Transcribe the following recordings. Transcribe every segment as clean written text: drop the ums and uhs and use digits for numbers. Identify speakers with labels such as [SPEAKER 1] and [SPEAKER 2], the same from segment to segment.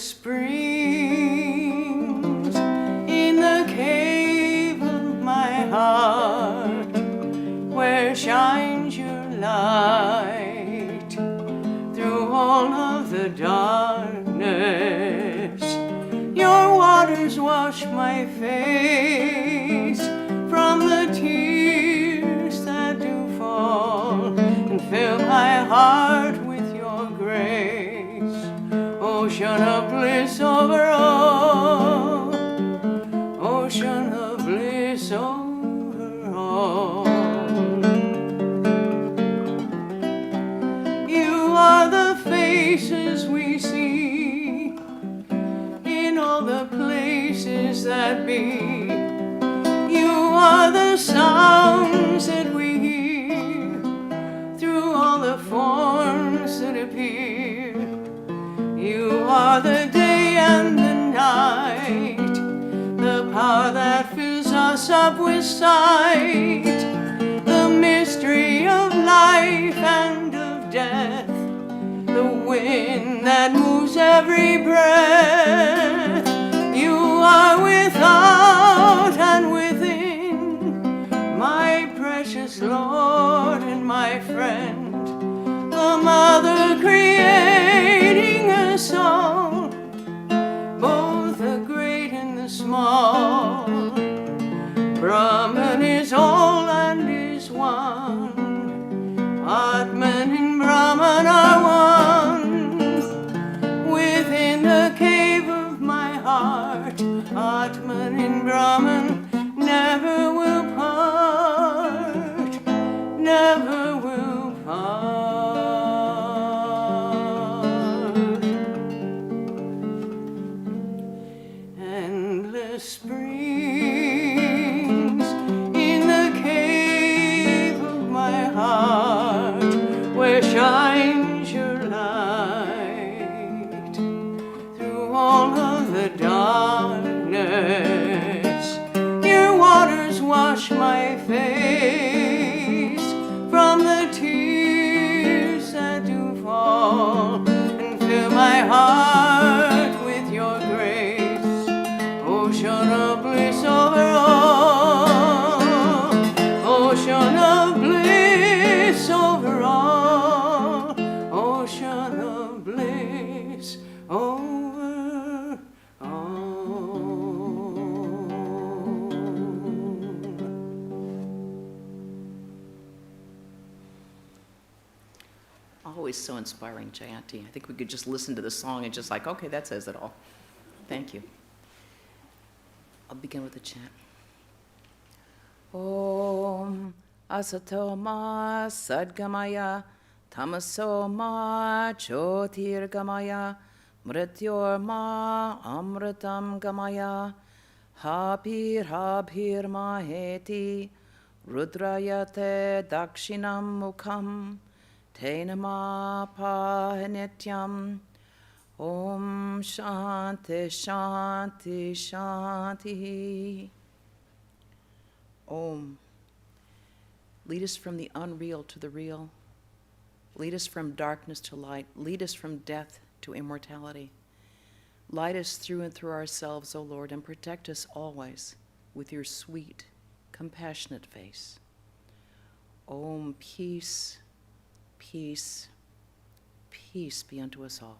[SPEAKER 1] Springs in the cave of my heart, where shines your light through all of the darkness. Your waters wash my face from the tears that do fall, and fill my heart with your grace. Ocean of bliss over all, ocean of bliss over all. You are the faces we see in all the places that be. You are the sounds that we hear through all the forms that appear. You are the day and the night, the power that fills us up with sight, the mystery of life and of death, the wind that moves every breath. You are without and within, my precious Lord and my friend, the Mother creating us all, both the great and the small. Brahman is all and is one, Atman and Brahman are one. Within the cave of my heart, Atman and Brahman never will part, never will part. Springs in the cave of my heart, where shines your light through all of the darkness. Your waters wash my face from the tears that do fall, and fill my heart with your grace. Ocean of bliss over all, ocean of bliss over all, ocean of bliss over all.
[SPEAKER 2] Always so inspiring chanting. I think we could just listen to the song and just like, okay, that says it all. Thank you. I'll begin with a chant. Om Asato Ma Sadgamaya Tamaso Ma Jyotirgamaya Mrityor Ma Amritam Gamaya Habir Habir Maheti Rudrayate Dakshinam Mukham Tenama Pahanityam Om Shanti Shanti Shanti. Om. Lead us from the unreal to the real. Lead us from darkness to light. Lead us from death to immortality. Light us through and through ourselves, O Lord, and protect us always with your sweet, compassionate face. Om, peace, peace, peace be unto us all.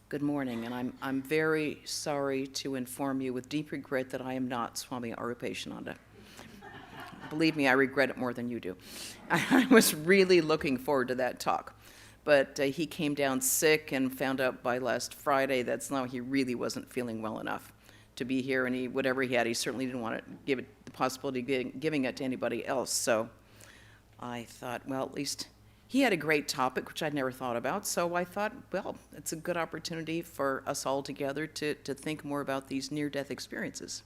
[SPEAKER 2] Good morning, and I'm very sorry to inform you with deep regret that I am not Swami Arupeshananda. Believe me, I regret it more than you do. I was really looking forward to that talk, but he came down sick and found out by last Friday that he really wasn't feeling well enough to be here, and whatever he had, he certainly didn't want to give it the possibility of giving it to anybody else. So I thought, well, at least he had a great topic, which I'd never thought about, so I thought, well, it's a good opportunity for us all together to think more about these near-death experiences.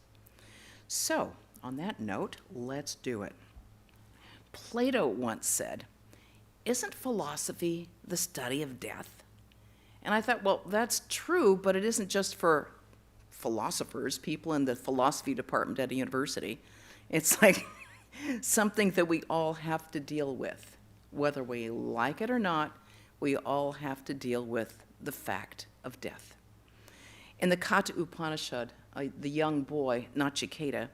[SPEAKER 2] So, on that note, let's do it. Plato once said, isn't philosophy the study of death? And I thought, well, that's true, but it isn't just for philosophers, people in the philosophy department at a university. It's like something that we all have to deal with. Whether we like it or not, we all have to deal with the fact of death. In the Katha Upanishad, the young boy, Nachiketa,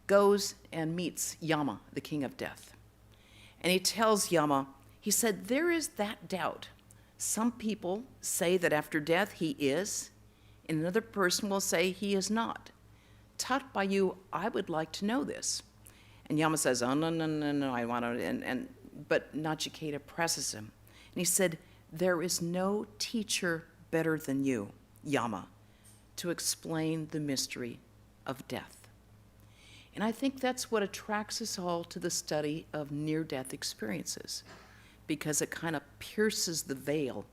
[SPEAKER 2] goes and meets Yama, the king of death. And he tells Yama, he said, there is that doubt. Some people say that after death he is, and another person will say he is not. Taught by you, I would like to know this. And Yama says, oh, no, I want to, but Nachiketa presses him. And he said, there is no teacher better than you, Yama, to explain the mystery of death. And I think that's what attracts us all to the study of near-death experiences, because it kind of pierces the veil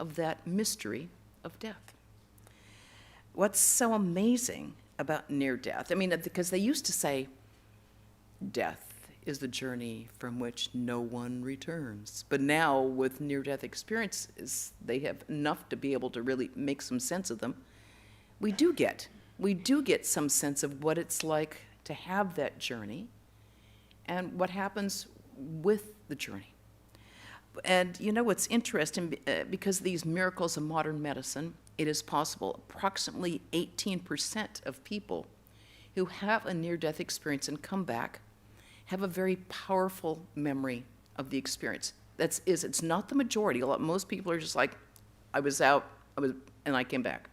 [SPEAKER 2] of that mystery of death. What's so amazing about near-death, I mean, because they used to say, death is the journey from which no one returns. But now, with near-death experiences, they have enough to be able to really make some sense of them. We do get some sense of what it's like to have that journey and what happens with the journey. And you know what's interesting, because of these miracles of modern medicine, it is possible approximately 18% of people who have a near-death experience and come back have a very powerful memory of the experience. It's not the majority. Most people are just like, I was out, and I came back.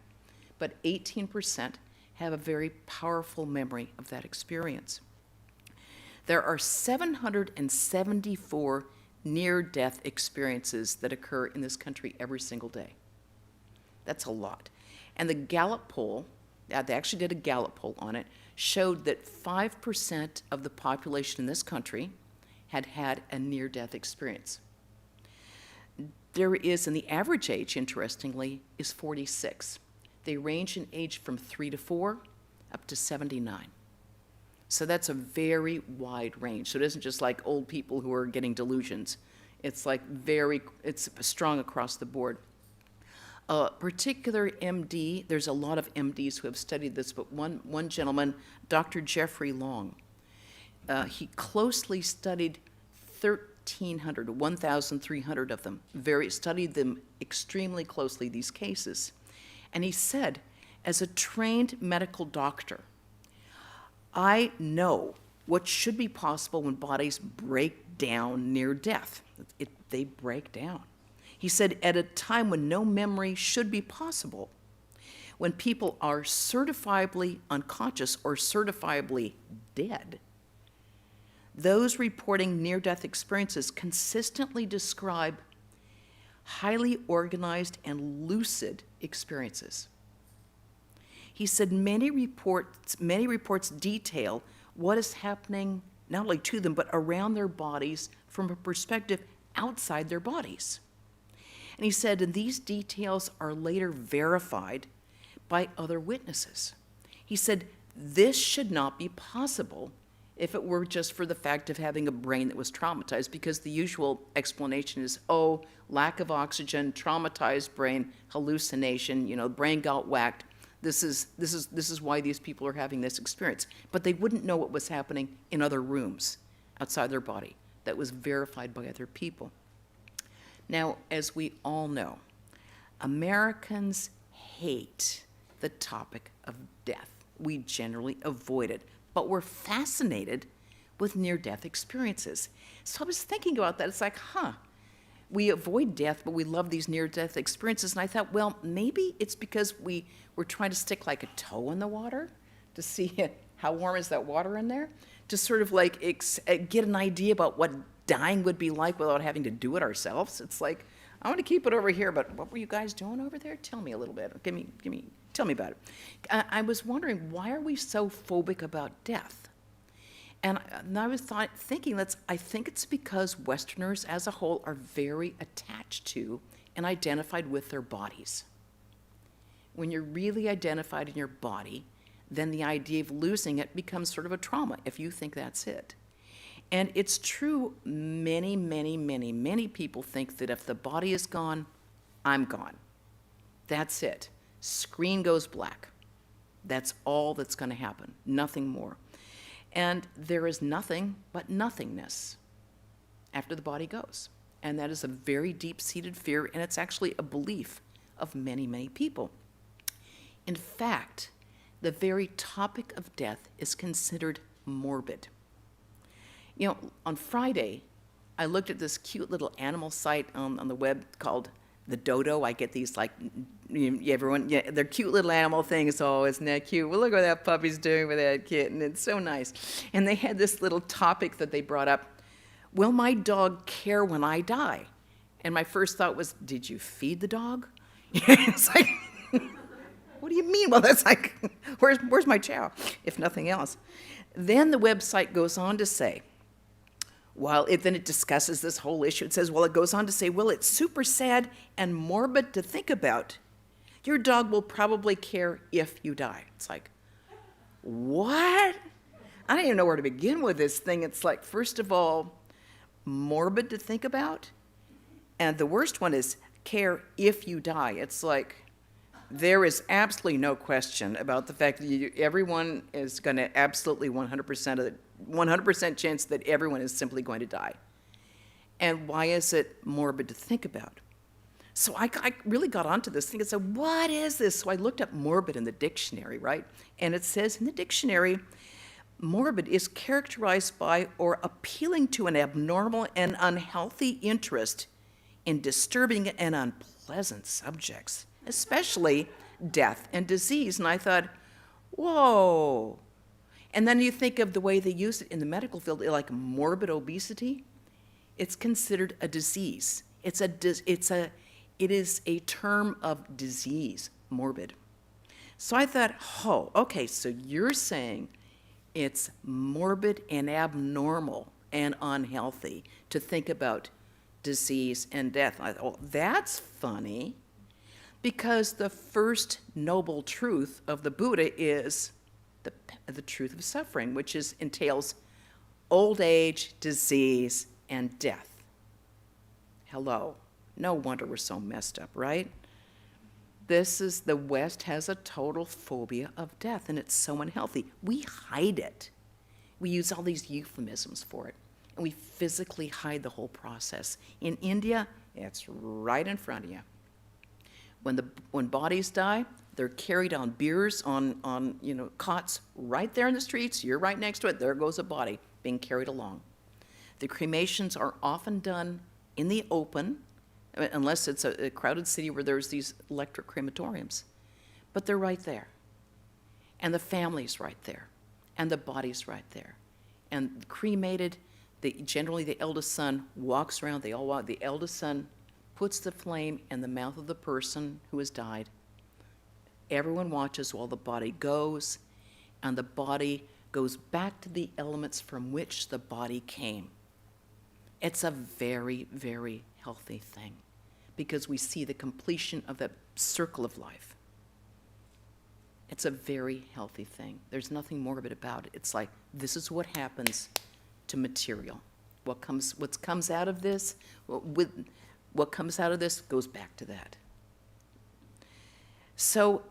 [SPEAKER 2] But 18% have a very powerful memory of that experience. There are 774 near-death experiences that occur in this country every single day. That's a lot. And the Gallup poll, they actually did a Gallup poll on it, showed that 5% of the population in this country had had a near-death experience. There is, and the average age, interestingly, is 46. They range in age from 3 to 4 up to 79. So that's a very wide range. So it isn't just like old people who are getting delusions. It's like it's strong across the board. A particular MD, there's a lot of MDs who have studied this, but one gentleman, Dr. Jeffrey Long, he closely studied 1,300 of them, studied them extremely closely, these cases. And he said, as a trained medical doctor, I know what should be possible when bodies break down near death. They break down. He said, at a time when no memory should be possible, when people are certifiably unconscious or certifiably dead, those reporting near-death experiences consistently describe highly organized and lucid experiences. He said many reports detail what is happening not only to them, but around their bodies from a perspective outside their bodies. And he said, and these details are later verified by other witnesses. He said, this should not be possible if it were just for the fact of having a brain that was traumatized, because the usual explanation is, oh, lack of oxygen, traumatized brain, hallucination, brain got whacked. This is why these people are having this experience. But they wouldn't know what was happening in other rooms outside their body that was verified by other people. Now, as we all know, Americans hate the topic of death. We generally avoid it, but we're fascinated with near-death experiences. So I was thinking about that. It's like, we avoid death, but we love these near-death experiences. And I thought, well, maybe it's because we're trying to stick like a toe in the water to see how warm is that water in there, to sort of like get an idea about what dying would be like without having to do it ourselves. It's like, I want to keep it over here, but what were you guys doing over there? Tell me a little bit. Tell me about it. I was wondering, why are we so phobic about death? And I was thinking, I think it's because Westerners as a whole are very attached to and identified with their bodies. When you're really identified in your body, then the idea of losing it becomes sort of a trauma, if you think that's it. And it's true, many, many, many, many people think that if the body is gone, I'm gone. That's it. Screen goes black. That's all that's going to happen, nothing more. And there is nothing but nothingness after the body goes. And that is a very deep-seated fear, and it's actually a belief of many, many people. In fact, the very topic of death is considered morbid. You know, on Friday, I looked at this cute little animal site on the web called The Dodo. I get these, like, they're cute little animal things. Oh, isn't that cute? Well, look what that puppy's doing with that kitten. It's so nice. And they had this little topic that they brought up. Will my dog care when I die? And my first thought was, did you feed the dog? It's like, what do you mean? Well, that's like, where's my chow, if nothing else? Then the website goes on to say, then it discusses this whole issue. It says, it goes on to say, it's super sad and morbid to think about. Your dog will probably care if you die. It's like, what? I don't even know where to begin with this thing. It's like, first of all, morbid to think about. And the worst one is care if you die. It's like, there is absolutely no question about the fact that everyone is going to absolutely 100% chance that everyone is simply going to die. And why is it morbid to think about? So I really got onto this thing and said, what is this? So I looked up morbid in the dictionary, right? And it says in the dictionary, morbid is characterized by or appealing to an abnormal and unhealthy interest in disturbing and unpleasant subjects, especially death and disease. And I thought, whoa. And then you think of the way they use it in the medical field, like morbid obesity. It's considered a disease. It is a term of disease, morbid. So I thought, okay, so you're saying it's morbid and abnormal and unhealthy to think about disease and death. I thought, that's funny, because the first noble truth of the Buddha is the truth of suffering, which entails old age, disease, and death. Hello. No wonder we're so messed up, right? The West has a total phobia of death, and it's so unhealthy. We hide it. We use all these euphemisms for it, and we physically hide the whole process. In India, it's right in front of you. When bodies die, they're carried on biers, on cots right there in the streets. You're right next to it. There goes a body being carried along. The cremations are often done in the open, unless it's a crowded city where there's these electric crematoriums. But they're right there. And the family's right there. And the body's right there. And cremated, generally the eldest son walks around. They all walk. The eldest son puts the flame in the mouth of the person who has died. Everyone watches while the body goes, and the body goes back to the elements from which the body came. It's a very, very healthy thing, because we see the completion of that circle of life. It's a very healthy thing. There's nothing morbid about it. It's like, this is what happens to material. What comes out of this, what comes out of this goes back to that. So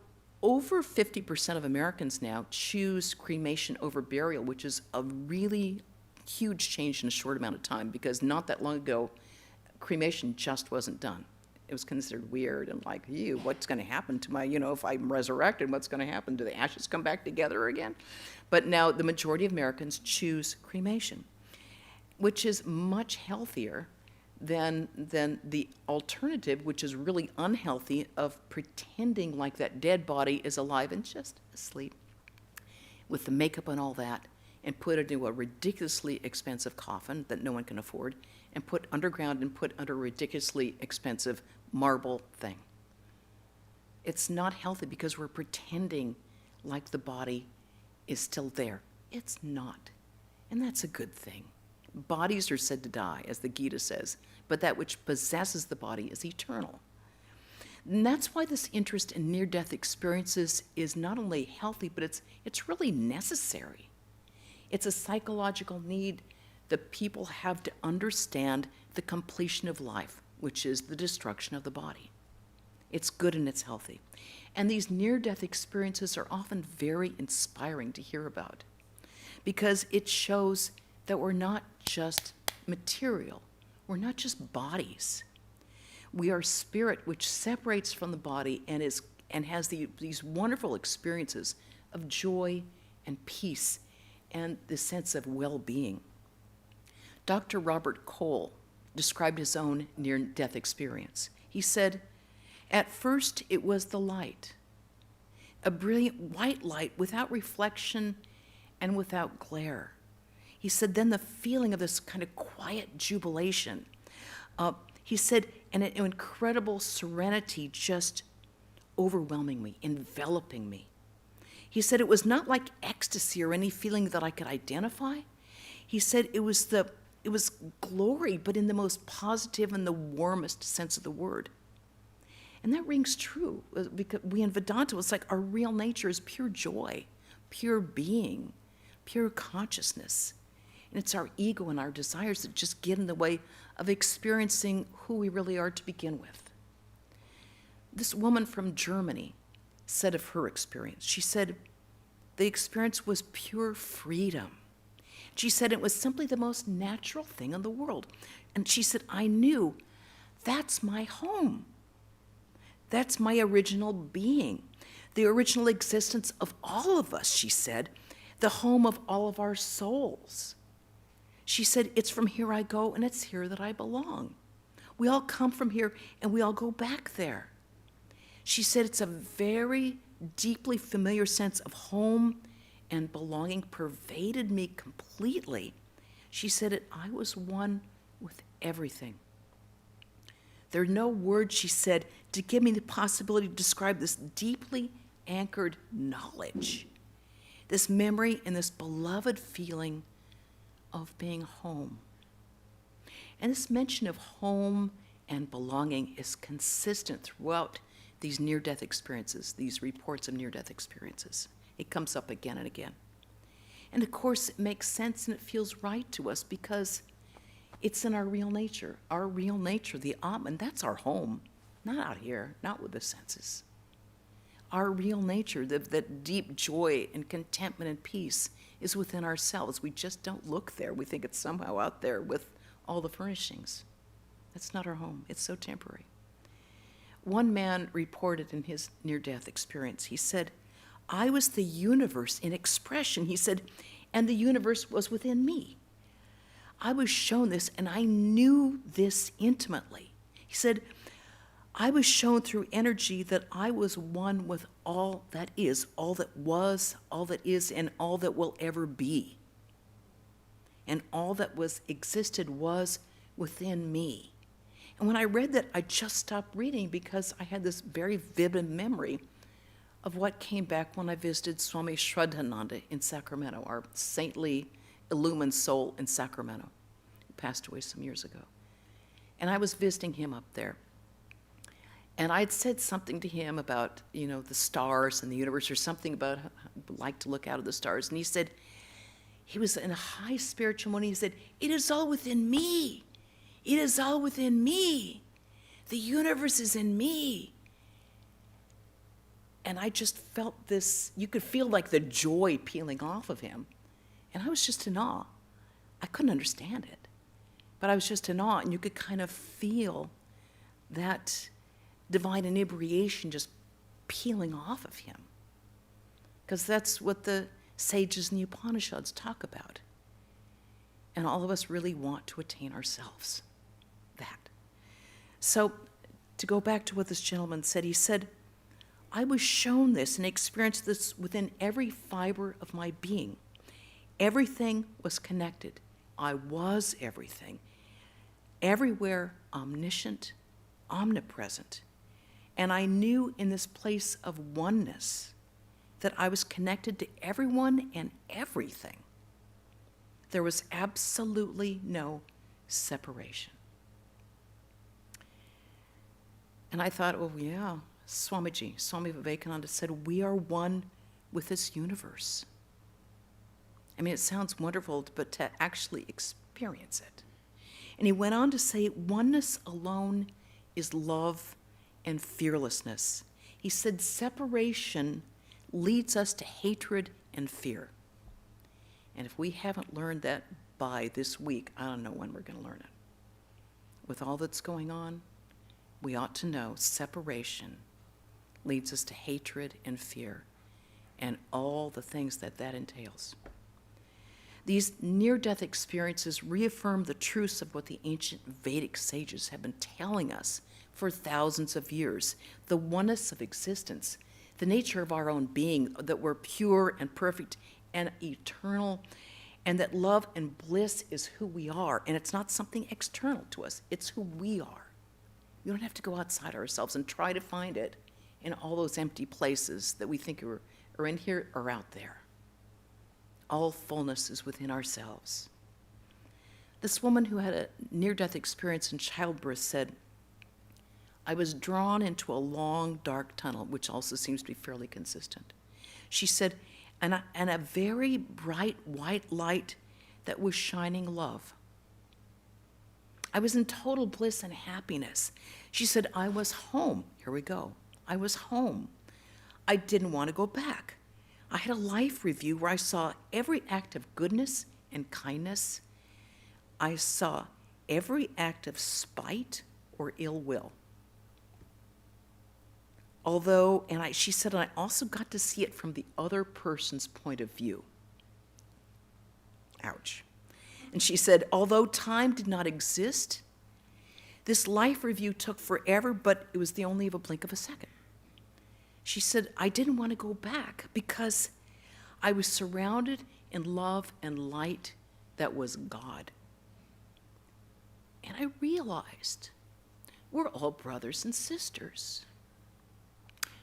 [SPEAKER 2] over 50% of Americans now choose cremation over burial, which is a really huge change in a short amount of time, because not that long ago, cremation just wasn't done. It was considered weird and like, ew, what's going to happen to my, if I'm resurrected, what's going to happen? Do the ashes come back together again? But now the majority of Americans choose cremation, which is much healthier than the alternative, which is really unhealthy, of pretending like that dead body is alive and just asleep with the makeup and all that, and put it into a ridiculously expensive coffin that no one can afford, and put underground and put under a ridiculously expensive marble thing. It's not healthy because we're pretending like the body is still there. It's not. And that's a good thing. Bodies are said to die, as the Gita says, but that which possesses the body is eternal. And that's why this interest in near-death experiences is not only healthy, but it's really necessary. It's a psychological need that people have to understand the completion of life, which is the destruction of the body. It's good and it's healthy. And these near-death experiences are often very inspiring to hear about, because it shows that we're not just material. We're not just bodies. We are spirit, which separates from the body and has these wonderful experiences of joy and peace and the sense of well-being. Dr. Robert Cole described his own near-death experience. He said, "At first it was the light, a brilliant white light without reflection and without glare." He said, then the feeling of this kind of quiet jubilation. He said, and an incredible serenity just overwhelming me, enveloping me. He said it was not like ecstasy or any feeling that I could identify. He said it was glory, but in the most positive and the warmest sense of the word. And that rings true, because we in Vedanta, it's like our real nature is pure joy, pure being, pure consciousness. And it's our ego and our desires that just get in the way of experiencing who we really are to begin with. This woman from Germany said of her experience, she said, the experience was pure freedom. She said it was simply the most natural thing in the world. And she said, I knew that's my home. That's my original being, the original existence of all of us, she said, the home of all of our souls. She said, it's from here I go, and it's here that I belong. We all come from here, and we all go back there. She said, it's a very deeply familiar sense of home and belonging pervaded me completely. She said, I was one with everything. There are no words, she said, to give me the possibility to describe this deeply anchored knowledge, this memory and this beloved feeling of being home. And this mention of home and belonging is consistent throughout these near-death experiences, these reports of near-death experiences. It comes up again and again. And of course, it makes sense and it feels right to us because it's in our real nature, the Atman, that's our home, not out here, not with the senses. Our real nature, that deep joy and contentment and peace is within ourselves. We just don't look there. We think it's somehow out there with all the furnishings. That's not our home. It's so temporary. One man reported in his near-death experience, he said, I was the universe in expression, he said, and the universe was within me. I was shown this, and I knew this intimately. He said, I was shown through energy that I was one with all that is, all that was, all that is, and all that will ever be. And all that existed was within me. And when I read that, I just stopped reading because I had this very vivid memory of what came back when I visited Swami Shraddhananda in Sacramento, our saintly, illumined soul in Sacramento, who passed away some years ago. And I was visiting him up there. And I'd said something to him about, the stars and the universe, or something about how I would like to look out of the stars. And he said, he was in a high spiritual mode. He said, it is all within me. It is all within me. The universe is in me. And I just felt this, you could feel like the joy peeling off of him. And I was just in awe. I couldn't understand it. But I was just in awe, and you could kind of feel that divine inebriation just peeling off of him. Because that's what the sages in the Upanishads talk about. And all of us really want to attain ourselves. That. So, to go back to what this gentleman said, he said, I was shown this and experienced this within every fiber of my being. Everything was connected. I was everything. Everywhere omniscient, omnipresent. And I knew in this place of oneness that I was connected to everyone and everything. There was absolutely no separation. And I thought, oh yeah, Swami Vivekananda said, we are one with this universe. I mean, it sounds wonderful, but to actually experience experience it. And he went on to say, oneness alone is love and fearlessness. He said separation leads us to hatred and fear. And if we haven't learned that by this week, I don't know when we're going to learn it. With all that's going on, we ought to know separation leads us to hatred and fear and all the things that that entails. These near-death experiences reaffirm the truths of what the ancient Vedic sages have been telling us for thousands of years, the oneness of existence, the nature of our own being, that we're pure and perfect and eternal, and that love and bliss is who we are, and it's not something external to us, it's who we are. We don't have to go outside ourselves and try to find it in all those empty places that we think are in here or out there. All fullness is within ourselves. This woman who had a near-death experience in childbirth said, I was drawn into a long, dark tunnel, which also seems to be fairly consistent. She said, and a very bright white light that was shining love. I was in total bliss and happiness. She said, I was home. Here we go. I was home. I didn't want to go back. I had a life review where I saw every act of goodness and kindness. I saw every act of spite or ill will. Although, she said, I also got to see it from the other person's point of view. Ouch. And she said, although time did not exist, this life review took forever, but it was the only of a blink of a second. She said, I didn't want to go back because I was surrounded in love and light that was God. And I realized we're all brothers and sisters.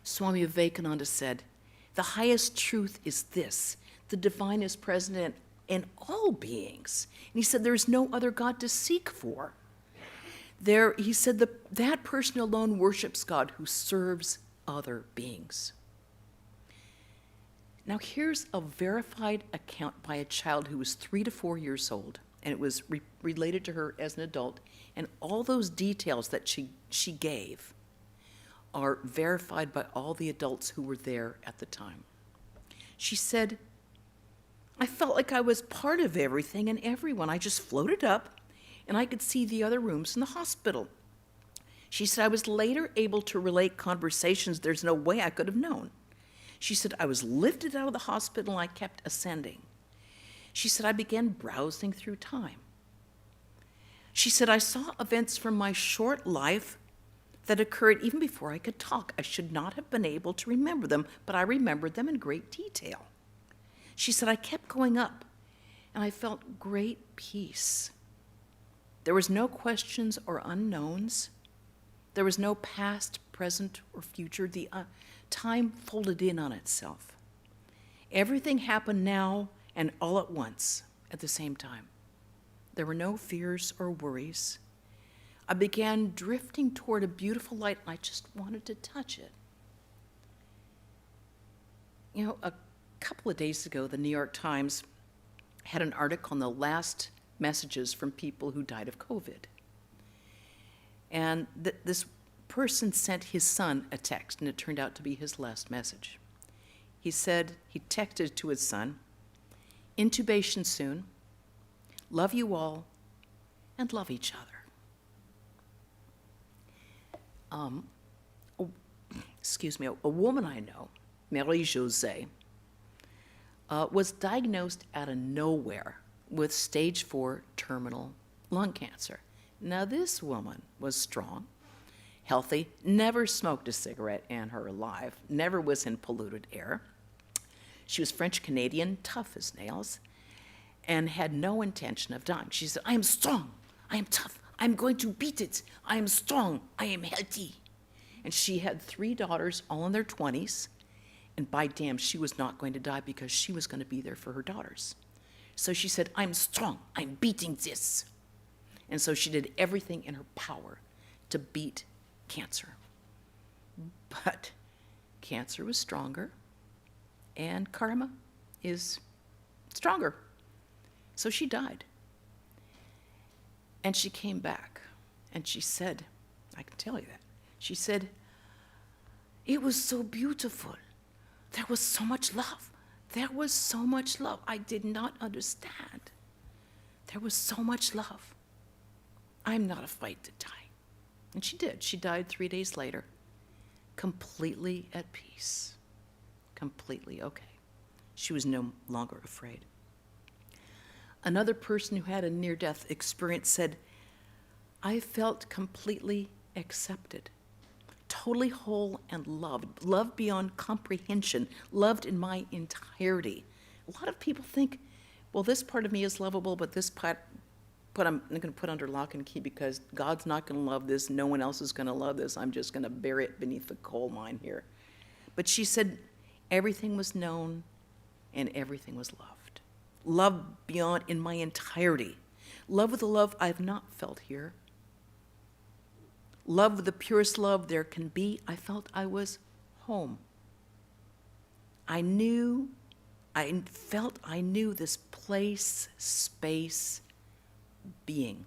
[SPEAKER 2] Swami Vivekananda said, the highest truth is this: the divine is present in all beings. And he said there is no other God to seek for. He said that person alone worships God who serves other beings. Now here's a verified account by a child who was 3 to 4 years old, and it was related to her as an adult, and all those details that she gave are verified by all the adults who were there at the time. She said, I felt like I was part of everything and everyone. I just floated up and I could see the other rooms in the hospital. She said, I was later able to relate conversations there's no way I could have known. She said, I was lifted out of the hospital and I kept ascending. She said, I began browsing through time. She said, I saw events from my short life that occurred even before I could talk. I should not have been able to remember them, but I remembered them in great detail. She said, I kept going up, and I felt great peace. There was no questions or unknowns. There was no past, present, or future. The time folded in on itself. Everything happened now and all at once, at the same time. There were no fears or worries. I began drifting toward a beautiful light, and I just wanted to touch it. You know, a couple of days ago, the New York Times had an article on the last messages from people who died of COVID. And this person sent his son a text, and it turned out to be his last message. He said, he texted to his son, intubation soon, love you all, and love each other. A woman I know, Marie-Josée, was diagnosed out of nowhere with stage 4 terminal lung cancer. Now this woman was strong, healthy, never smoked a cigarette in her life, never was in polluted air. She was French-Canadian, tough as nails, and had no intention of dying. She said, I am strong, I am tough, I'm going to beat it, I am strong, I am healthy. And she had 3 daughters, all in their 20s, and by damn, she was not going to die because she was going to be there for her daughters. So she said, I'm strong, I'm beating this. And so she did everything in her power to beat cancer. But cancer was stronger, and karma is stronger. So she died. And she came back, and she said, I can tell you that, she said, it was so beautiful. There was so much love. There was so much love. I did not understand. There was so much love. I'm not afraid to die. And she did. She died 3 days later, completely at peace, completely okay. She was no longer afraid. Another person who had a near-death experience said, I felt completely accepted, totally whole and loved, loved beyond comprehension, loved in my entirety. A lot of people think, well, this part of me is lovable, but this part, I'm going to put under lock and key because God's not going to love this. No one else is going to love this. I'm just going to bury it beneath the coal mine here. But she said everything was known and everything was loved. Love beyond in my entirety. Love with a love I've not felt here. Love with the purest love there can be. I felt I was home. I felt I knew this place, space, being,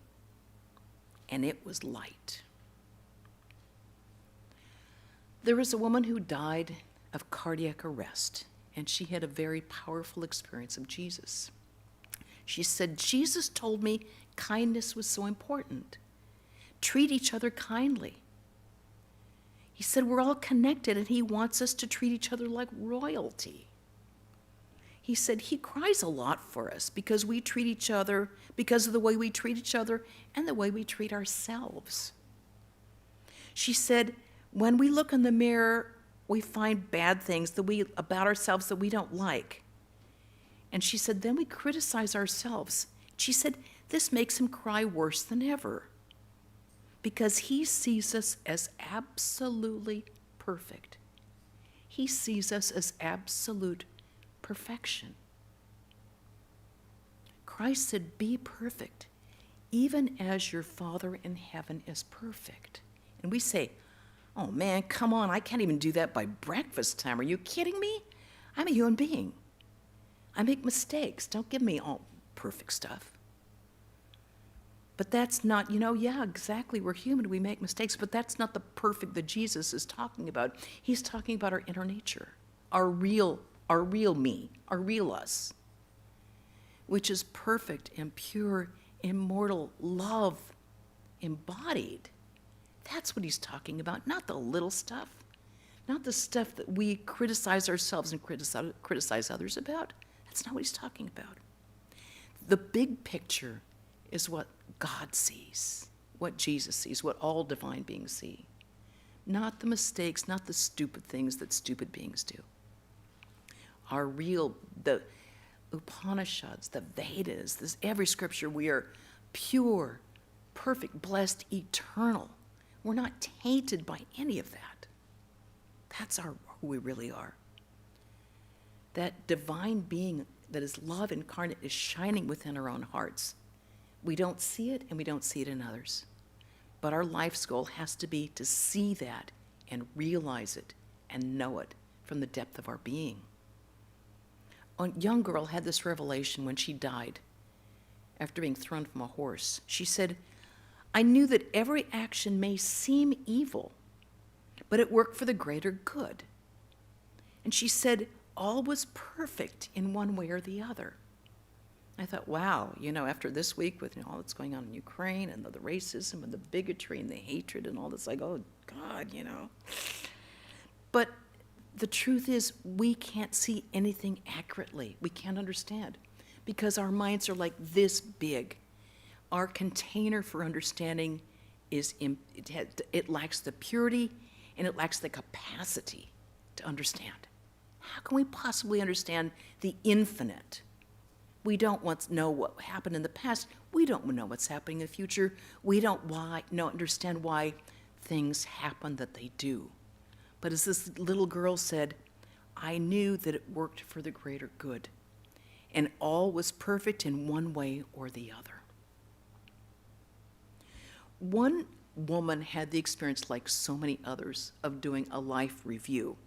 [SPEAKER 2] and it was light. There was a woman who died of cardiac arrest, and she had a very powerful experience of Jesus. She said, Jesus told me kindness was so important. Treat each other kindly. He said we're all connected, and he wants us to treat each other like royalty. He said he cries a lot for us because we treat each other, because of the way we treat each other and the way we treat ourselves. She said, when we look in the mirror, we find bad things about ourselves that we don't like. And she said, then we criticize ourselves. She said, this makes him cry worse than ever because he sees us as absolutely perfect. He sees us as absolute perfection. Christ said, be perfect, even as your Father in heaven is perfect. And we say, oh man, come on, I can't even do that by breakfast time. Are you kidding me? I'm a human being. I make mistakes. Don't give me all perfect stuff. But that's not, yeah, exactly, we're human, we make mistakes, but that's not the perfect that Jesus is talking about. He's talking about our inner nature, our real me, our real us, which is perfect and pure, immortal, love, embodied. That's what he's talking about, not the little stuff, not the stuff that we criticize ourselves and criticize others about. That's not what he's talking about. The big picture is what God sees, what Jesus sees, what all divine beings see. Not the mistakes, not the stupid things that stupid beings do. Our real, the Upanishads, the Vedas, every scripture, we are pure, perfect, blessed, eternal. We're not tainted by any of that. That's who we really are. That divine being that is love incarnate is shining within our own hearts. We don't see it, and we don't see it in others. But our life's goal has to be to see that and realize it and know it from the depth of our being. A young girl had this revelation when she died after being thrown from a horse. She said, I knew that every action may seem evil, but it worked for the greater good. And she said, all was perfect in one way or the other. I thought, wow, after this week with all that's going on in Ukraine and the racism and the bigotry and the hatred and all this, like, oh, God, But the truth is, we can't see anything accurately. We can't understand because our minds are like this big. Our container for understanding it lacks the purity and it lacks the capacity to understand. How can we possibly understand the infinite? We don't know what happened in the past. We don't know what's happening in the future. We don't understand why things happen that they do. But as this little girl said, I knew that it worked for the greater good, and all was perfect in one way or the other. One woman had the experience, like so many others, of doing a life review.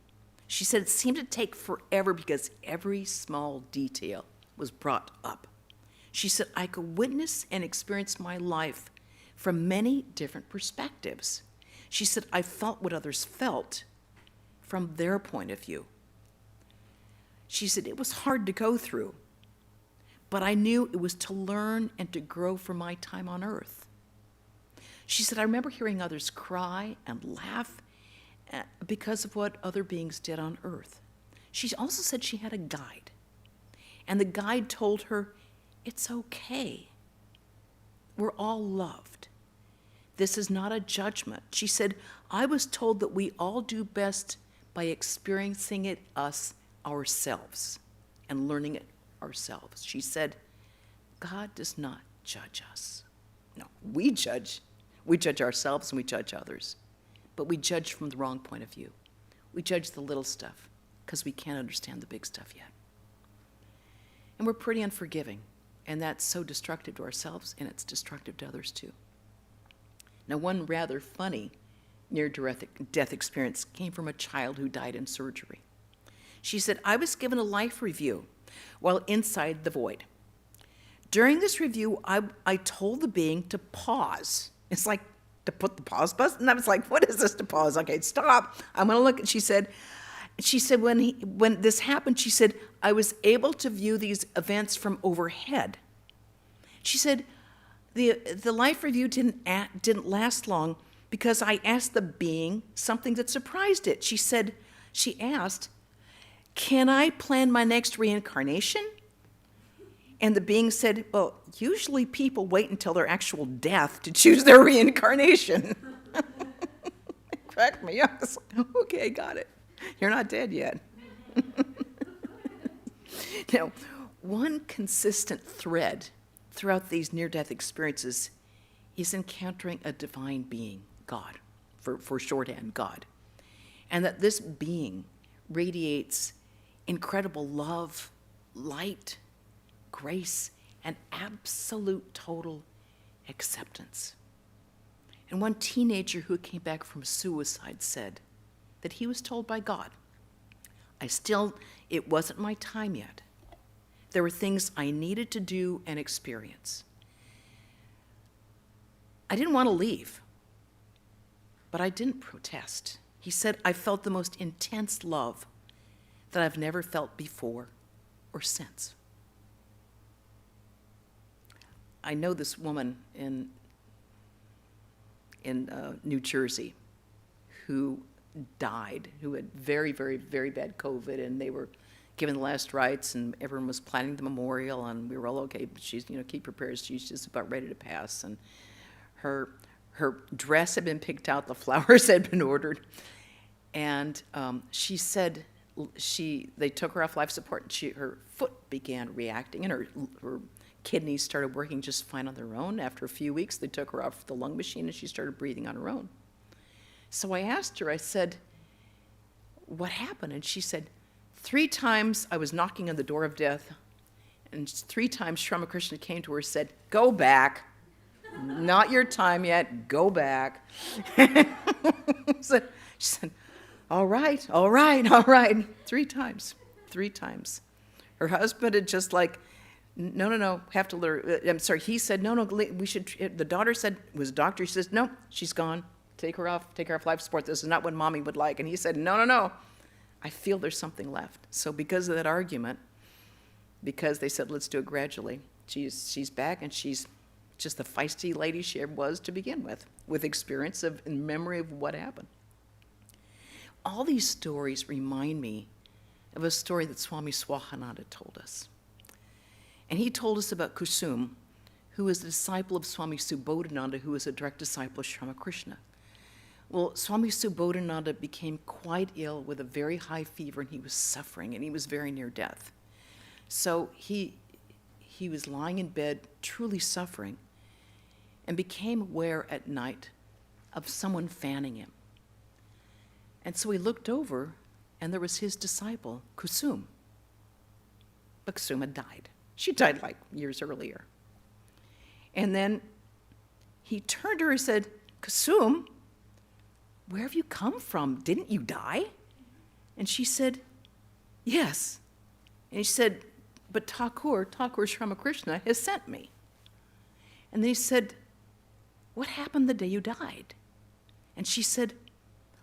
[SPEAKER 2] She said it seemed to take forever because every small detail was brought up. She said, I could witness and experience my life from many different perspectives. She said, I felt what others felt from their point of view. She said, it was hard to go through, but I knew it was to learn and to grow from my time on earth. She said, I remember hearing others cry and laugh because of what other beings did on earth. She also said she had a guide, and the guide told her, it's okay. We're all loved. This is not a judgment. She said, I was told that we all do best by experiencing it ourselves and learning it ourselves. She said, God does not judge us. No, we judge. We judge ourselves and we judge others. But we judge from the wrong point of view. We judge the little stuff because we can't understand the big stuff yet. And we're pretty unforgiving. And that's so destructive to ourselves, and it's destructive to others too. Now, one rather funny near-death experience came from a child who died in surgery. She said, I was given a life review while inside the void. During this review, I told the being to pause. It's like to put the pause button. And I was like, what is this to pause? Okay, stop. I'm going to look. And she said, when this happened, she said, I was able to view these events from overhead. She said, the life review didn't last long because I asked the being something that surprised it. She asked, can I plan my next reincarnation? And the being said, well, usually people wait until their actual death to choose their reincarnation. It cracked me up. I was like, okay, got it. You're not dead yet. Now, one consistent thread throughout these near-death experiences is encountering a divine being, God, for shorthand, God. And that this being radiates incredible love, light, grace, and absolute total acceptance. And one teenager who came back from suicide said that he was told by God, it wasn't my time yet. There were things I needed to do and experience. I didn't want to leave, but I didn't protest. He said, I felt the most intense love that I've never felt before or since. I know this woman in New Jersey who died, who had very, very, very bad COVID, and they were given the last rites, and everyone was planning the memorial, and we were all okay, but she's, keep her prayers, she's just about ready to pass. And her dress had been picked out, the flowers had been ordered, and she said they took her off life support, and her foot began reacting, and her kidneys started working just fine on their own. After a few weeks, they took her off the lung machine, and she started breathing on her own. So I asked her, I said, what happened? And she said, 3 times I was knocking on the door of death, and 3 times Sri Ramakrishna came to her and said, go back. Not your time yet. Go back. So she said, all right. 3 times. 3 times. Her husband had just like, no, have to let her, I'm sorry, he said, no, we should, the daughter said, it was a doctor, she says, no, she's gone. Take her off life support. This is not what mommy would like. And he said, no. I feel there's something left. So because of that argument, because they said, let's do it gradually, she's back, and she's just the feisty lady she was to begin with experience and memory of what happened. All these stories remind me of a story that Swami Swahananda told us. And he told us about Kusum, who was a disciple of Swami Subodhananda, who was a direct disciple of Sri Ramakrishna. Well, Swami Subodhananda became quite ill with a very high fever, and he was suffering, and he was very near death. So he was lying in bed, truly suffering, and became aware at night of someone fanning him. And so he looked over, and there was his disciple, Kusum. But Kusum had died. She died like years earlier. And then he turned to her and said, Kusum, where have you come from? Didn't you die? And she said, yes. And he said, but Thakur Sri Ramakrishna has sent me. And then he said, what happened the day you died? And she said,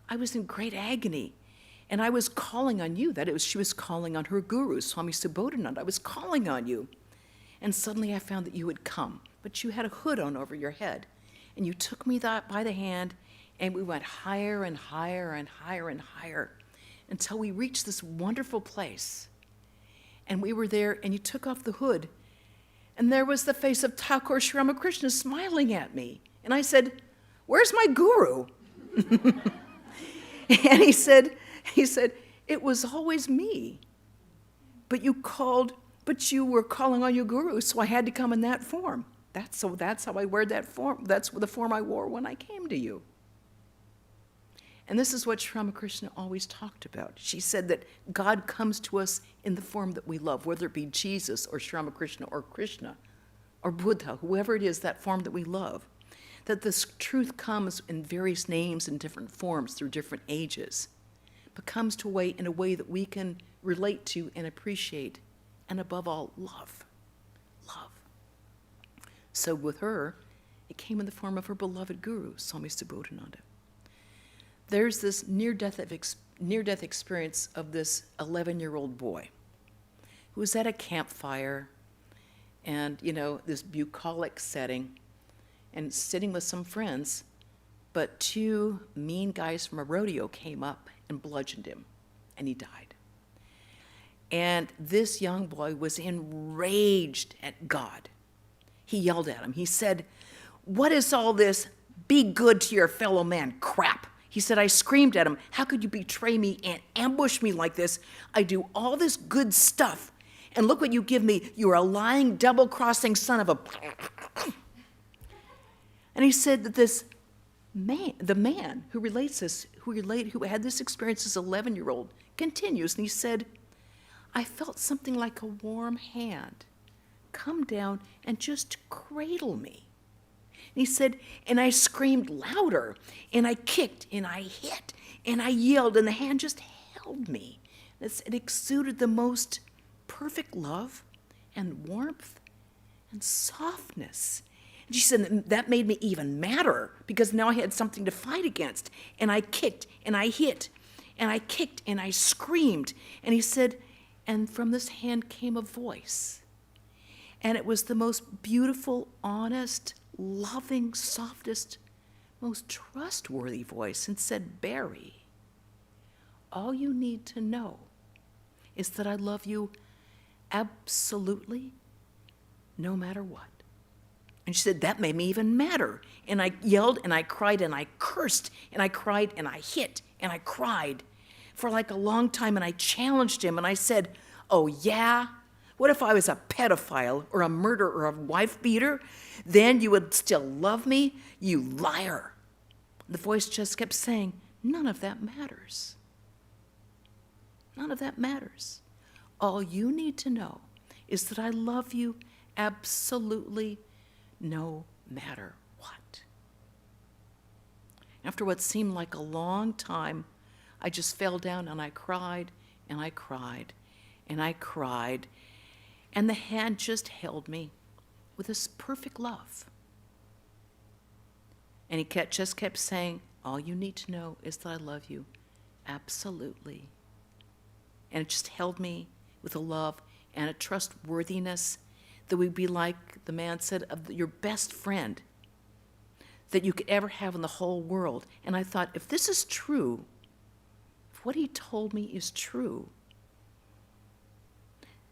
[SPEAKER 2] I was in great agony, and I was calling on you. She was calling on her guru, Swami Subodhananda. I was calling on you. And suddenly I found that you had come, but you had a hood on over your head. And you took me by the hand, and we went higher and higher and higher and higher until we reached this wonderful place. And we were there, and you took off the hood, and there was the face of Thakur Sri Ramakrishna smiling at me. And I said, where's my guru? And he said, it was always me. But you were calling on your guru, so I had to come in that form. That's how I wear that form. That's the form I wore when I came to you. And this is what Sri Ramakrishna always talked about. She said that God comes to us in the form that we love, whether it be Jesus or Sri Ramakrishna or Krishna or Buddha, whoever it is, that form that we love. That this truth comes in various names and different forms through different ages, but comes in a way that we can relate to and appreciate, and above all, love. Love. So with her, it came in the form of her beloved guru, Swami Subodhananda. There's this near-death experience of this 11-year-old boy who was at a campfire and, this bucolic setting, and sitting with some friends, but two mean guys from a rodeo came up and bludgeoned him, and he died. And this young boy was enraged at God. He yelled at him. He said, what is all this be good to your fellow man crap? He said, I screamed at him, how could you betray me and ambush me like this? I do all this good stuff, and look what you give me. You're a lying, double-crossing son of a... And he said that this man, the man who had this experience as an 11-year-old, continues, and he said, I felt something like a warm hand come down and just cradle me. And he said, and I screamed louder, and I kicked, and I hit, and I yelled, and the hand just held me. It exuded the most perfect love and warmth and softness. And she said that made me even madder, because now I had something to fight against. And I kicked, and I hit, and I kicked, and I screamed. And he said, and from this hand came a voice. And it was the most beautiful, honest, loving, softest, most trustworthy voice, and said, Barry, all you need to know is that I love you absolutely, no matter what. And she said, that made me even madder. And I yelled, and I cried, and I cursed, and I cried, and I hit, and I cried for like a long time, and I challenged him, and I said, oh yeah? What if I was a pedophile or a murderer or a wife beater? Then you would still love me? You liar. The voice just kept saying, none of that matters. None of that matters. All you need to know is that I love you absolutely no matter what. After what seemed like a long time, I just fell down and I cried and I cried and I cried, and the hand just held me with this perfect love. And he just kept saying, all you need to know is that I love you absolutely. And it just held me with a love and a trustworthiness that would be like the man said, of your best friend that you could ever have in the whole world. And I thought, if this is true, if what he told me is true,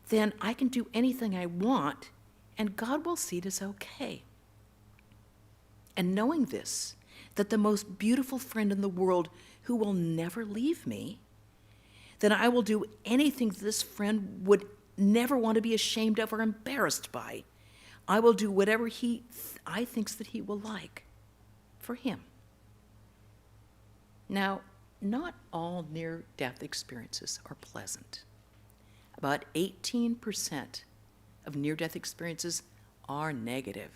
[SPEAKER 2] then I can do anything I want, and God will see it as okay. And knowing this, that the most beautiful friend in the world who will never leave me, then I will do anything that this friend would never want to be ashamed of or embarrassed by. I will do whatever I thinks that he will like for him. Now, not all near-death experiences are pleasant. About 18% of near-death experiences are negative.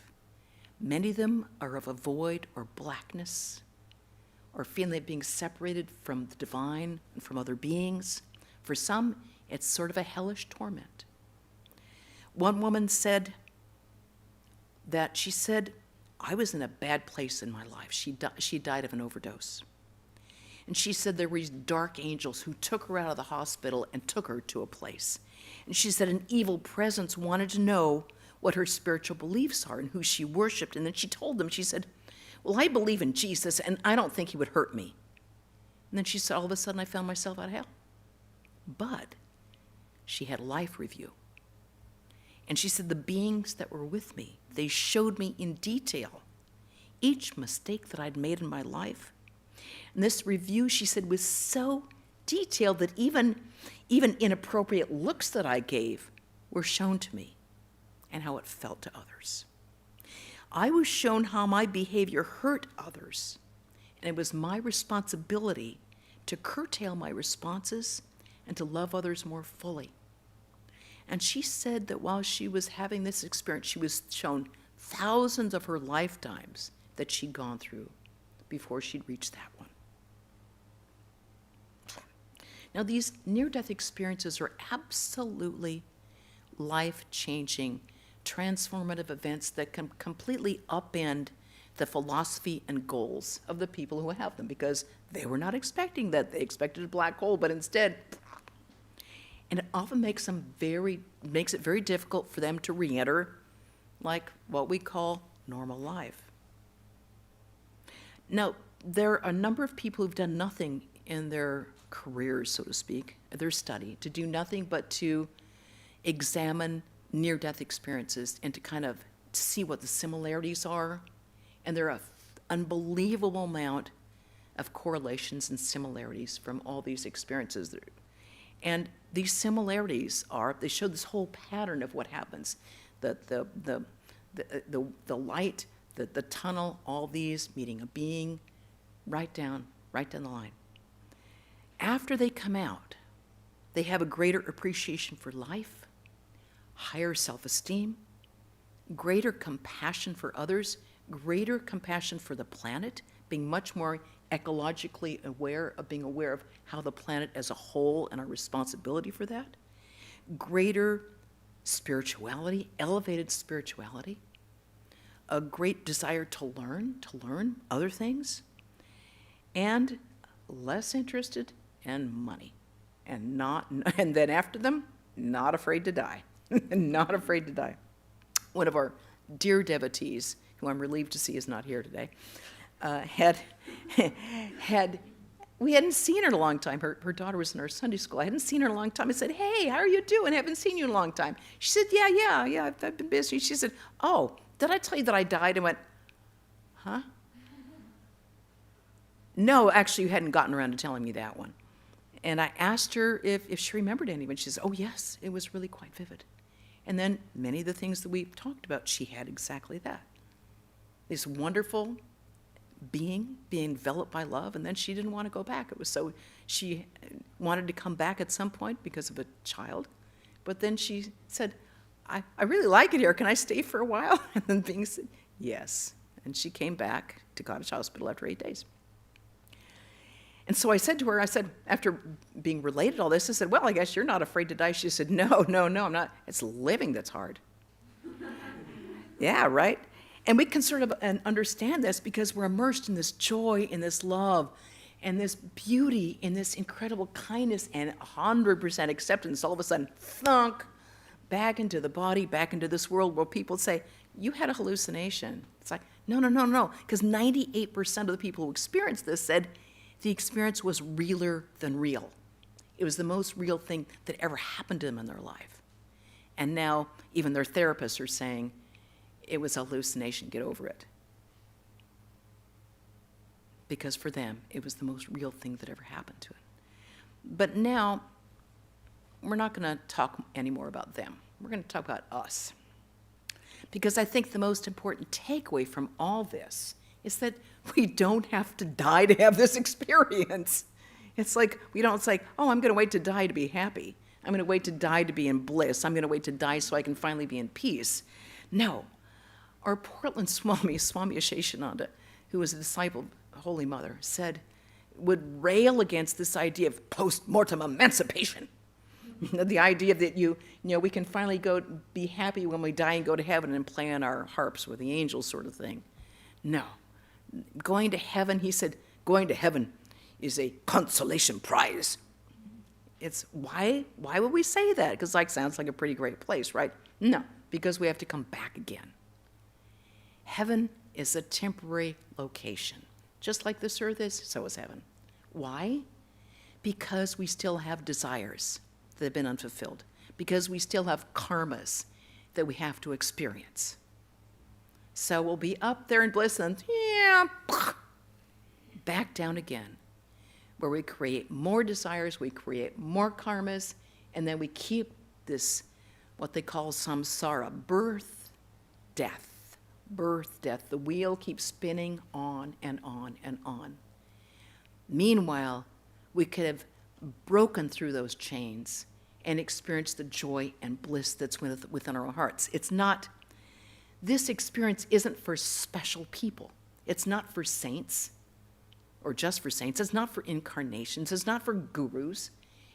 [SPEAKER 2] Many of them are of a void or blackness, or feeling of being separated from the divine and from other beings. For some, it's sort of a hellish torment. One woman said that I was in a bad place in my life. She died of an overdose. And she said there were these dark angels who took her out of the hospital and took her to a place. And she said an evil presence wanted to know what her spiritual beliefs are and who she worshiped. And then she told them, she said, well, I believe in Jesus, and I don't think he would hurt me. And then she said, all of a sudden, I found myself out of hell. But she had a life review. And she said, the beings that were with me, they showed me in detail each mistake that I'd made in my life. And this review, she said, was so detailed that even inappropriate looks that I gave were shown to me and how it felt to others. I was shown how my behavior hurt others, and it was my responsibility to curtail my responses and to love others more fully. And she said that while she was having this experience, she was shown thousands of her lifetimes that she'd gone through before she'd reached that one. Now, these near-death experiences are absolutely life-changing, transformative events that can completely upend the philosophy and goals of the people who have them, because they were not expecting that. They expected a black hole, but instead, and it often makes it very difficult for them to re-enter like what we call normal life. Now, there are a number of people who've done nothing in their careers, so to speak, their study, to do nothing but to examine near-death experiences and to kind of see what the similarities are. And there are an unbelievable amount of correlations and similarities from all these experiences. And these similarities they show this whole pattern of what happens. The light, the tunnel, all these meeting a being, right down the line. After they come out, they have a greater appreciation for life, higher self-esteem, greater compassion for others, greater compassion for the planet, being much more ecologically aware of how the planet as a whole and our responsibility for that, greater spirituality, elevated spirituality, a great desire to learn other things, and less interested in money, and then after them, not afraid to die, not afraid to die. One of our dear devotees, who I'm relieved to see is not here today, we hadn't seen her in a long time. Her daughter was in our Sunday school. I hadn't seen her in a long time. I said, hey, how are you doing? I haven't seen you in a long time. She said, yeah, I've been busy. She said, oh, did I tell you that I died? I went, huh? No, actually, you hadn't gotten around to telling me that one. And I asked her if she remembered any of it. She says, oh, yes, it was really quite vivid. And then many of the things that we talked about, she had exactly that. This wonderful being enveloped by love, and then she didn't want to go back. She wanted to come back at some point because of a child, but then she said, I really like it here. Can I stay for a while? And then being said, yes. And she came back to Cottage Hospital after 8 days. And so I said to her, after being related all this, I said, well, I guess you're not afraid to die. She said, no, I'm not. It's living that's hard. Yeah, right? And we can sort of understand this because we're immersed in this joy, in this love, and this beauty, in this incredible kindness and 100% acceptance. All of a sudden, thunk, back into the body, back into this world where people say, you had a hallucination. It's like, no, because 98% of the people who experienced this said the experience was realer than real. It was the most real thing that ever happened to them in their life. And now even their therapists are saying, it was a hallucination, get over it. Because for them, it was the most real thing that ever happened to it. But now, we're not going to talk anymore about them. We're going to talk about us. Because I think the most important takeaway from all this is that we don't have to die to have this experience. It's like, oh, I'm going to wait to die to be happy. I'm going to wait to die to be in bliss. I'm going to wait to die so I can finally be in peace. No. Our Portland Swami Asheshananda, who was a disciple of the Holy Mother, would rail against this idea of post-mortem emancipation. The idea that we can finally go be happy when we die and go to heaven and play on our harps with the angels sort of thing. No. Going to heaven, he said, going to heaven is a consolation prize. It's why would we say that? Because sounds like a pretty great place, right? No, because we have to come back again. Heaven is a temporary location. Just like this earth is, so is heaven. Why? Because we still have desires that have been unfulfilled. Because we still have karmas that we have to experience. So we'll be up there in bliss and back down again, where we create more desires, we create more karmas, and then we keep this, what they call samsara, birth, death. Birth, death. The wheel keeps spinning on and on and on. Meanwhile, we could have broken through those chains and experienced the joy and bliss that's within our hearts. This experience isn't for special people. It's not for saints, or just for saints. It's not for incarnations. It's not for gurus.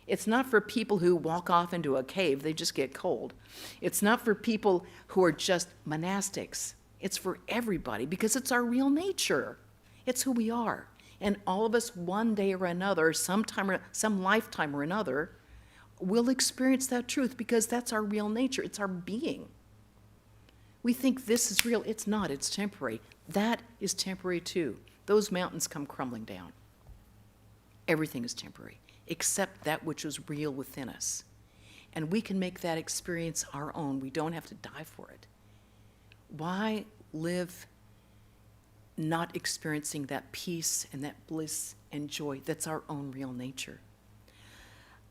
[SPEAKER 2] It's not for people who walk off into a cave, they just get cold. It's not for people who are just monastics. It's for everybody, because it's our real nature. It's who we are. And all of us, one day or another, some lifetime or another, will experience that truth, because that's our real nature. It's our being. We think this is real. It's not. It's temporary. That is temporary too. Those mountains come crumbling down. Everything is temporary, except that which is real within us. And we can make that experience our own. We don't have to die for it. Why live not experiencing that peace and that bliss and joy that's our own real nature?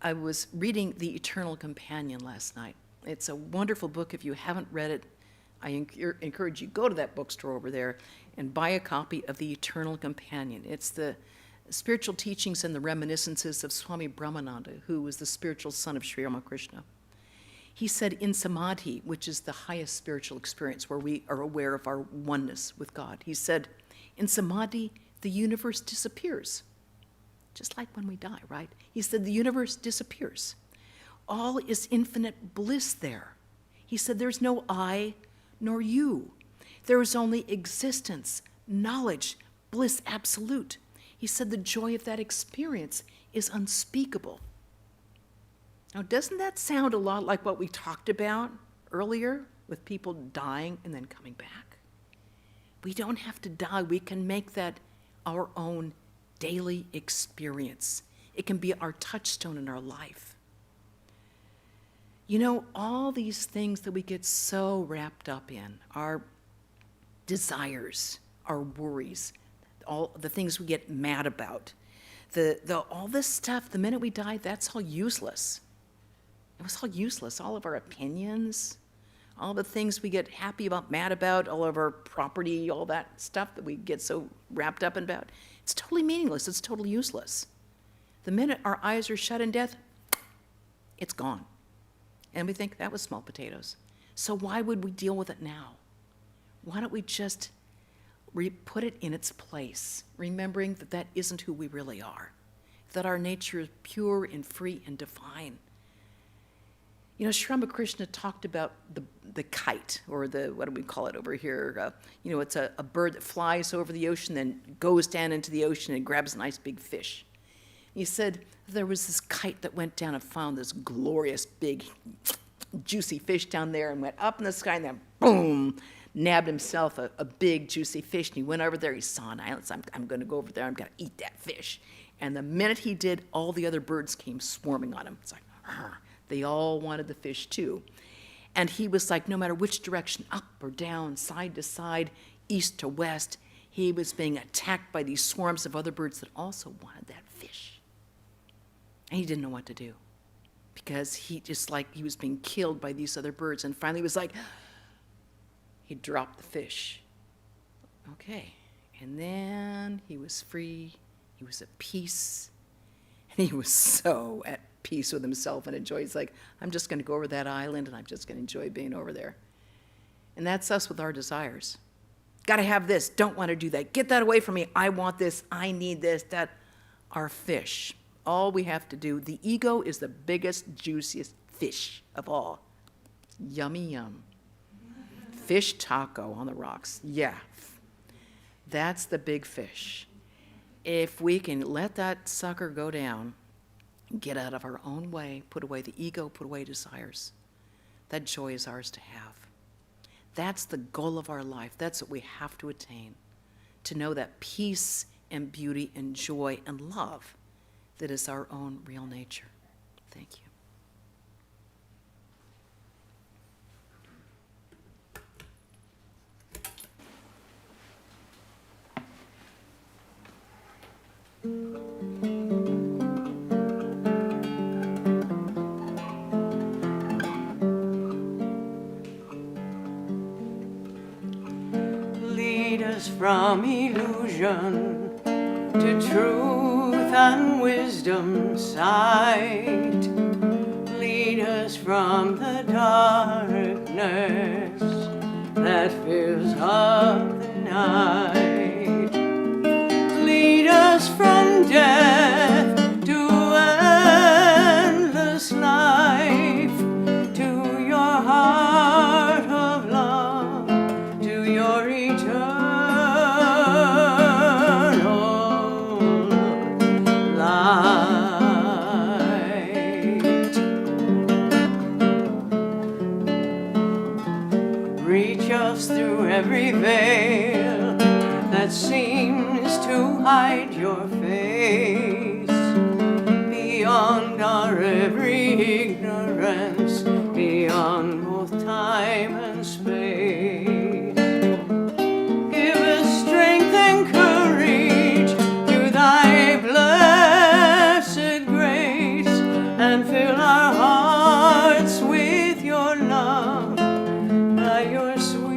[SPEAKER 2] I was reading The Eternal Companion last night. It's a wonderful book. If you haven't read it, I encourage you, go to that bookstore over there and buy a copy of The Eternal Companion. It's the spiritual teachings and the reminiscences of Swami Brahmananda, who was the spiritual son of Sri Ramakrishna. He said in samadhi, which is the highest spiritual experience where we are aware of our oneness with God, he said, in samadhi, the universe disappears. Just like when we die, right? He said the universe disappears. All is infinite bliss there. He said there's no I nor you. There is only existence, knowledge, bliss absolute. He said the joy of that experience is unspeakable. Now, doesn't that sound a lot like what we talked about earlier with people dying and then coming back? We don't have to die. We can make that our own daily experience. It can be our touchstone in our life. You know, all these things that we get so wrapped up in, our desires, our worries, all the things we get mad about, all this stuff, the minute we die, that's all useless. It was all useless. All of our opinions, all the things we get happy about, mad about, all of our property, all that stuff that we get so wrapped up about, it's totally meaningless. It's totally useless. The minute our eyes are shut in death, it's gone. And we think that was small potatoes. So why would we deal with it now? Why don't we just put it in its place, remembering that that isn't who we really are, that our nature is pure and free and divine. You know, Sri Ramakrishna talked about the kite, or what do we call it over here? It's a bird that flies over the ocean, then goes down into the ocean and grabs a nice big fish. He said there was this kite that went down and found this glorious big juicy fish down there and went up in the sky, and then boom, nabbed himself a big juicy fish. And he went over there, he saw an island, so I'm going to go over there, I'm going to eat that fish. And the minute he did, all the other birds came swarming on him. It's like, they all wanted the fish too. And he was like, no matter which direction, up or down, side to side, east to west, he was being attacked by these swarms of other birds that also wanted that fish. And he didn't know what to do, because he was being killed by these other birds. And finally he was like, he dropped the fish. Okay. And then he was free. He was at peace. And he was so at peace with himself and enjoy. He's like, I'm just going to go over that island and I'm just going to enjoy being over there. And that's us with our desires. Got to have this. Don't want to do that. Get that away from me. I want this. I need this. That. Our fish. All we have to do. The ego is the biggest, juiciest fish of all. Yummy, yum. Fish taco on the rocks. Yeah. That's the big fish. If we can let that sucker go down, get out of our own way, put away the ego, put away desires, that joy is ours to have. That's the goal of our life. That's what we have to attain, to know that peace and beauty and joy and love that is our own real nature. Thank you.
[SPEAKER 1] Lead us from illusion to truth and wisdom's sight. Lead us from the darkness that fills up the night. Lead us from death to endless life, to your heart of love, to your eternal light. Reach us through every veil that seems to hide your face, beyond our every ignorance, beyond both time and space. Give us strength and courage through thy blessed grace, and fill our hearts with your love, by your sweet,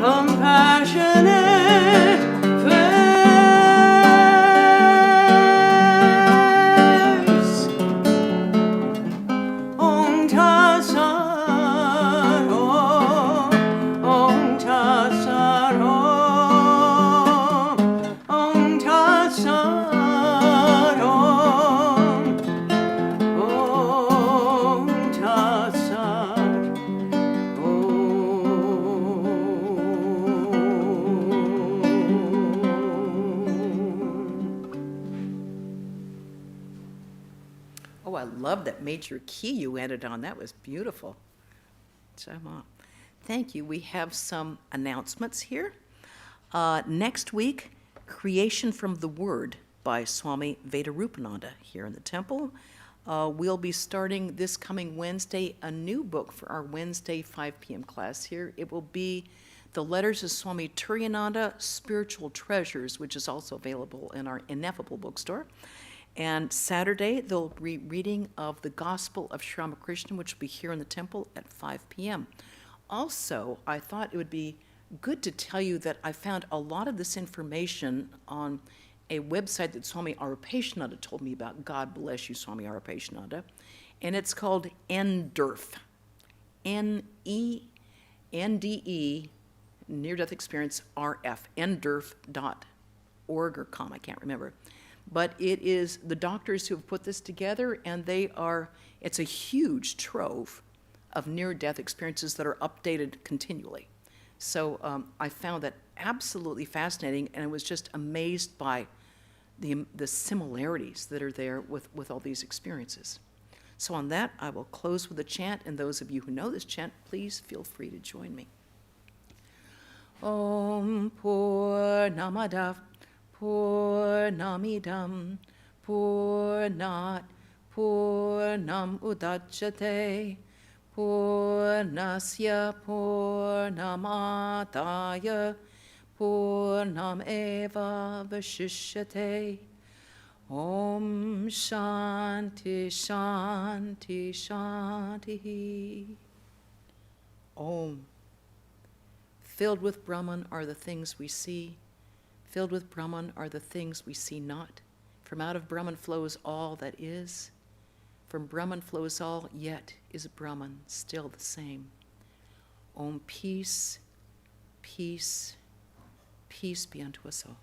[SPEAKER 1] compassionate face. Om Tat Sat Om, Om Tat Sat Om, Om Tat Sat Om, Om Tat Sat
[SPEAKER 2] Oh, I love that major key you ended on. That was beautiful. Thank you. We have some announcements here. Next week, Creation from the Word by Swami Vrajaprana here in the temple. We'll be starting this coming Wednesday a new book for our Wednesday 5 p.m. class here. It will be The Letters of Swami Turiyananda, Spiritual Treasures, which is also available in our Ineffable bookstore. And Saturday, they'll be reading of the Gospel of Sri Ramakrishna, which will be here in the temple at 5 p.m. Also, I thought it would be good to tell you that I found a lot of this information on a website that Swami Arupeshananda told me about. God bless you, Swami Arupeshananda. And it's called NDERF, NDE, Near Death Experience RF, nderf.org or com, I can't remember. But it is the doctors who have put this together, and it's a huge trove of near-death experiences that are updated continually. So I found that absolutely fascinating, and I was just amazed by the similarities that are there with all these experiences. So on that, I will close with a chant, and those of you who know this chant, please feel free to join me. Om Purnamadav Purnamidam Purnat Purnam Udachyate Purnasya Purnamataya Purnam Eva Vashishyate. Om Shanti Shanti Shanti. Om. Filled with Brahman are the things we see. Filled with Brahman are the things we see not. From out of Brahman flows all that is. From Brahman flows all, yet is Brahman still the same. Om, peace, peace, peace be unto us all.